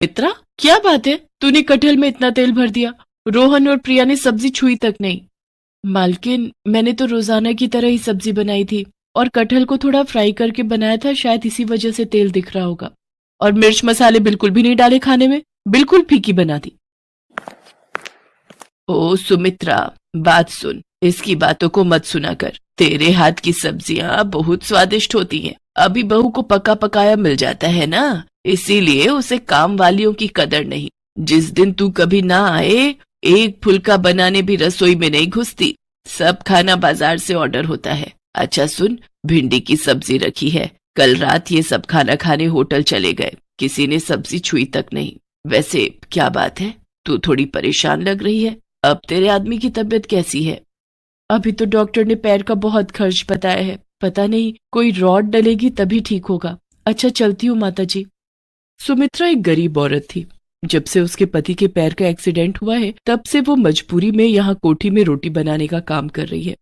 मित्रा, क्या बात है, तूने कटहल में इतना तेल भर दिया। रोहन और प्रिया ने सब्जी छुई तक नहीं। मालकिन, मैंने तो रोजाना की तरह ही सब्जी बनाई थी और कटहल को थोड़ा फ्राई करके बनाया था, शायद इसी वजह से तेल दिख रहा होगा। और मिर्च मसाले बिल्कुल भी नहीं डाले खाने में, बिल्कुल फीकी बना दी। ओ सुमित्रा, बात सुन, इसकी बातों को मत सुना कर। तेरे हाथ की सब्जियां बहुत स्वादिष्ट होती हैं। अभी बहू को पका पकाया मिल जाता है ना, इसीलिए उसे काम वालियों की कदर नहीं। जिस दिन तू कभी ना आए, एक फुल्का बनाने भी रसोई में नहीं घुसती। सब खाना बाजार से ऑर्डर होता है। अच्छा सुन, भिंडी की सब्जी रखी है। कल रात ये सब खाना खाने होटल चले गए, किसी ने सब्जी छुई तक नहीं। वैसे क्या बात है, तू थोड़ी परेशान लग रही है। अब तेरे आदमी की तबीयत कैसी है? अभी तो डॉक्टर ने पैर का बहुत खर्च बताया है, पता नहीं कोई रॉड डलेगी तभी ठीक होगा। अच्छा चलती हूँ माता जी। सुमित्रा एक गरीब औरत थी। जब से उसके पति के पैर का एक्सीडेंट हुआ है, तब से वो मजबूरी में यहाँ कोठी में रोटी बनाने का काम कर रही है।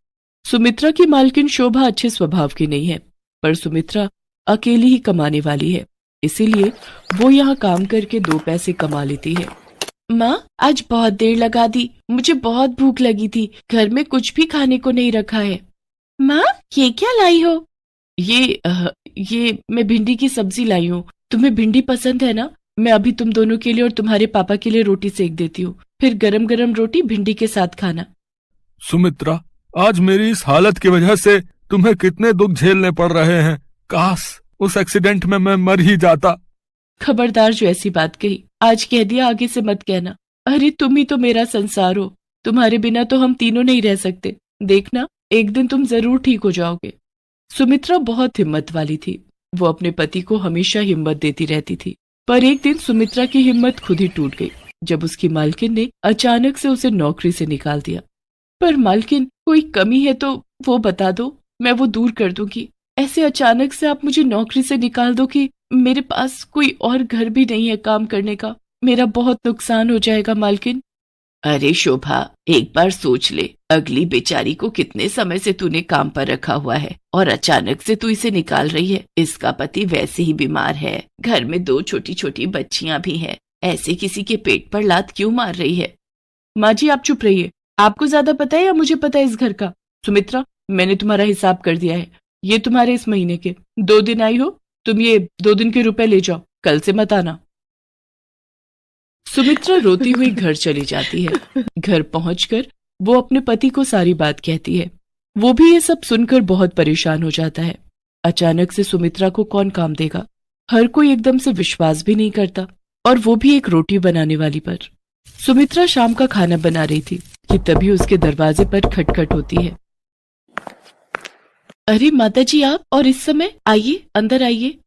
सुमित्रा की मालकिन शोभा अच्छे स्वभाव की नहीं है, पर सुमित्रा अकेली ही कमाने वाली है, इसीलिए वो यहाँ काम करके 2 पैसे कमा लेती है। माँ, आज बहुत देर लगा दी, मुझे बहुत भूख लगी थी। घर में कुछ भी खाने को नहीं रखा है। माँ, ये क्या लाई हो? ये मैं भिंडी की सब्जी लाई हूँ। तुम्हें भिंडी पसंद है ना? मैं अभी तुम दोनों के लिए और तुम्हारे पापा के लिए रोटी सेक देती हूँ, फिर गरम गरम रोटी भिंडी के साथ खाना। सुमित्रा, आज मेरी इस हालत की वजह से तुम्हें कितने दुख झेलने पड़ रहे हैं। काश उस एक्सीडेंट में मैं मर ही जाता। खबरदार, जो ऐसी बात कही, आज कह दिया, आगे से मत कहना। अरे तुम ही तो मेरा संसार हो, तुम्हारे बिना तो हम तीनों नहीं रह सकते। देखना, एक दिन तुम जरूर ठीक हो जाओगे। सुमित्रा बहुत हिम्मत वाली थी। वो अपने पति को हमेशा हिम्मत देती रहती थी, पर एक दिन सुमित्रा की हिम्मत खुद ही टूट गई जब उसकी मालकिन ने अचानक से उसे नौकरी से निकाल दिया। पर मालकिन, कोई कमी है तो वो बता दो, मैं वो दूर कर दूंगी। ऐसे अचानक से आप मुझे नौकरी से निकाल दो कि मेरे पास कोई और घर भी नहीं है काम करने का। मेरा बहुत नुकसान हो जाएगा मालकिन। अरे शोभा, एक बार सोच ले, अगली बेचारी को कितने समय से तूने काम पर रखा हुआ है और अचानक से तू इसे निकाल रही है। इसका पति वैसे ही बीमार है, घर में 2 छोटी छोटी बच्चियां भी हैं। ऐसे किसी के पेट पर लात क्यों मार रही है? माँ जी, आप चुप रहिए। आपको ज्यादा पता है या मुझे पता है इस घर का? सुमित्रा, मैंने तुम्हारा हिसाब कर दिया है। ये तुम्हारे इस महीने के 2 दिन आई हो, तुम ये 2 दिन के रुपए ले जाओ, कल से मत आना। सुमित्रा रोती हुई घर चली जाती है। घर पहुंचकर वो अपने पति को सारी बात कहती है। वो भी ये सब सुनकर बहुत परेशान हो जाता है। अचानक से सुमित्रा को कौन काम देगा? हर कोई एकदम से विश्वास भी नहीं करता, और वो भी एक रोटी बनाने वाली पर। सुमित्रा शाम का खाना बना रही थी कि तभी उसके दरवाजे पर खटखट होती है। अरे माताजी, आप और इस समय? आइए, अंदर आइए।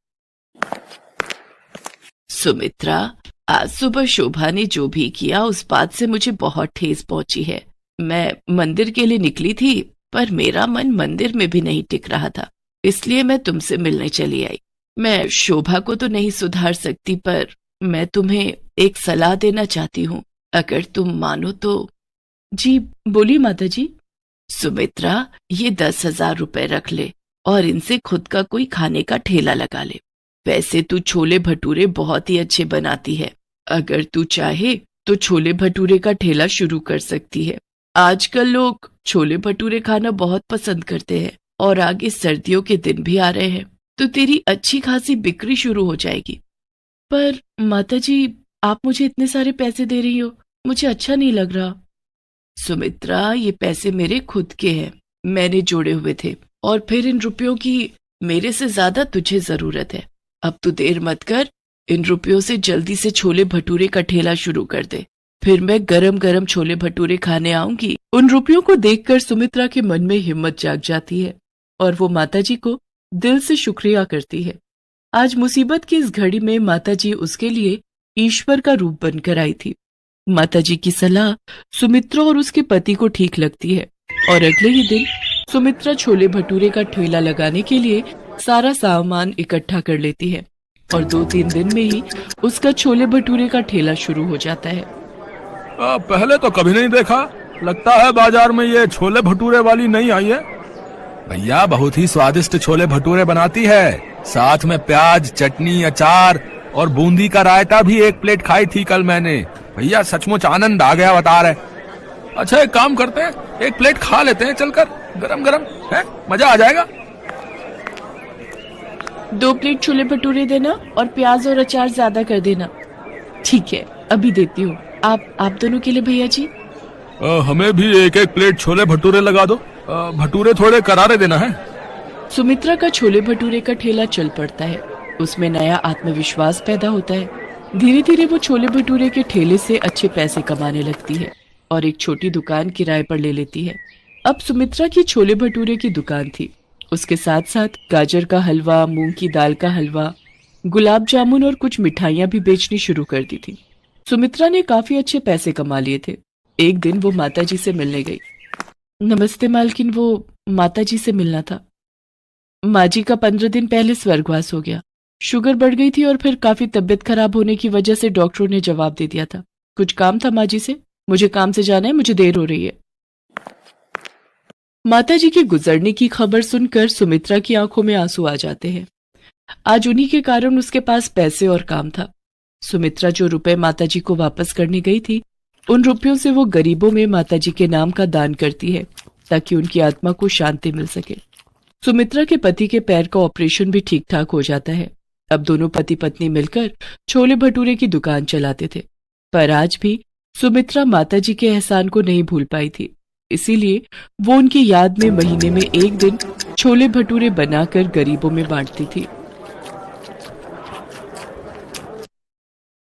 सुमित्रा, आज सुबह शोभा ने जो भी किया उस बात से मुझे बहुत ठेस पहुंची है। मैं मंदिर के लिए निकली थी, पर मेरा मन मंदिर में भी नहीं टिक रहा था, इसलिए मैं तुमसे मिलने चली आई। मैं शोभा को तो नहीं सुधार सकती, पर मैं तुम्हें एक सलाह देना चाहती हूँ, अगर तुम मानो तो। जी बोलिए माताजी। सुमित्रा, ये 10,000 रुपए रख ले और इनसे खुद का कोई खाने का ठेला लगा ले। वैसे तू छोले भटूरे बहुत ही अच्छे बनाती है, अगर तू चाहे तो छोले भटूरे का ठेला शुरू कर सकती है। आजकल लोग छोले भटूरे खाना बहुत पसंद करते हैं, और आगे सर्दियों के दिन भी आ रहे हैं, तो तेरी अच्छी खासी बिक्री शुरू हो जाएगी। पर माताजी, आप मुझे इतने सारे पैसे दे रही हो, मुझे अच्छा नहीं लग रहा। सुमित्रा, ये पैसे मेरे खुद के हैं, मैंने जोड़े हुए थे, और फिर इन रुपयों की मेरे से ज्यादा तुझे जरूरत है। अब तू देर मत कर, इन रुपयों से जल्दी से छोले भटूरे का ठेला शुरू कर दे, फिर मैं गरम गरम छोले भटूरे खाने आऊंगी। उन रुपयों को देखकर सुमित्रा के मन में हिम्मत जाग जाती है, और वो माताजी को दिल से शुक्रिया करती है। आज मुसीबत की इस घड़ी में माताजी उसके लिए ईश्वर का रूप बनकर आई थी। माताजी की सलाह सुमित्रा और उसके पति को ठीक लगती है, और अगले ही दिन सुमित्रा छोले भटूरे का ठेला लगाने के लिए सारा सामान इकट्ठा कर लेती है, और 2-3 दिन में ही उसका छोले भटूरे का ठेला शुरू हो जाता है। पहले तो कभी नहीं देखा, लगता है बाजार में ये छोले भटूरे वाली नहीं आई है। भैया बहुत ही स्वादिष्ट छोले भटूरे बनाती है, साथ में प्याज, चटनी, अचार और बूंदी का रायता भी 1 प्लेट खाई थी कल मैंने। भैया सचमुच आनंद आ गया बता रहे। अच्छा एक काम करते हैं, 1 प्लेट खा लेते हैं चलकर, गरम गरम है, मजा आ जाएगा। 2 प्लेट छोले भटूरे देना और प्याज और अचार ज्यादा कर देना। ठीक है, अभी देती हूँ। आप दोनों के लिए भैया जी। हमें भी 1-1 प्लेट छोले भटूरे लगा दो। भटूरे थोड़े करारे देना है। सुमित्रा का छोले भटूरे का ठेला चल पड़ता है। उसमें नया आत्मविश्वास पैदा होता है। धीरे धीरे वो छोले भटूरे के ठेले से अच्छे पैसे कमाने लगती है और एक छोटी दुकान किराए पर ले लेती है। अब सुमित्रा की छोले भटूरे की दुकान थी। उसके साथ साथ गाजर का हलवा, मूंग की दाल का हलवा, गुलाब जामुन और कुछ मिठाइयां भी बेचनी शुरू कर दी थी। सुमित्रा ने काफी अच्छे पैसे कमा लिए थे। एक दिन वो माताजी से मिलने गई। नमस्ते मालकिन, वो माताजी से मिलना था। माँ जी का 15 दिन पहले स्वर्गवास हो गया। शुगर बढ़ गई थी और फिर काफी तबीयत खराब होने की वजह से डॉक्टरों ने जवाब दे दिया था। कुछ काम था माँ जी से, मुझे काम से जाना है, मुझे देर हो रही है। माताजी के गुजरने की खबर सुनकर सुमित्रा की आंखों में आंसू आ जाते हैं। आज उन्हीं के कारण उसके पास पैसे और काम था। सुमित्रा जो रुपए माताजी को वापस करने गई थी, उन रुपयों से वो गरीबों में माताजी के नाम का दान करती है ताकि उनकी आत्मा को शांति मिल सके। सुमित्रा के पति के पैर का ऑपरेशन भी ठीक ठाक हो जाता है। अब दोनों पति पत्नी मिलकर छोले भटूरे की दुकान चलाते थे। पर आज भी सुमित्रा माताजी के एहसान को नहीं भूल पाई थी। इसीलिए वो उनकी याद में महीने में 1 दिन छोले भटूरे बनाकर गरीबों में बांटती थी।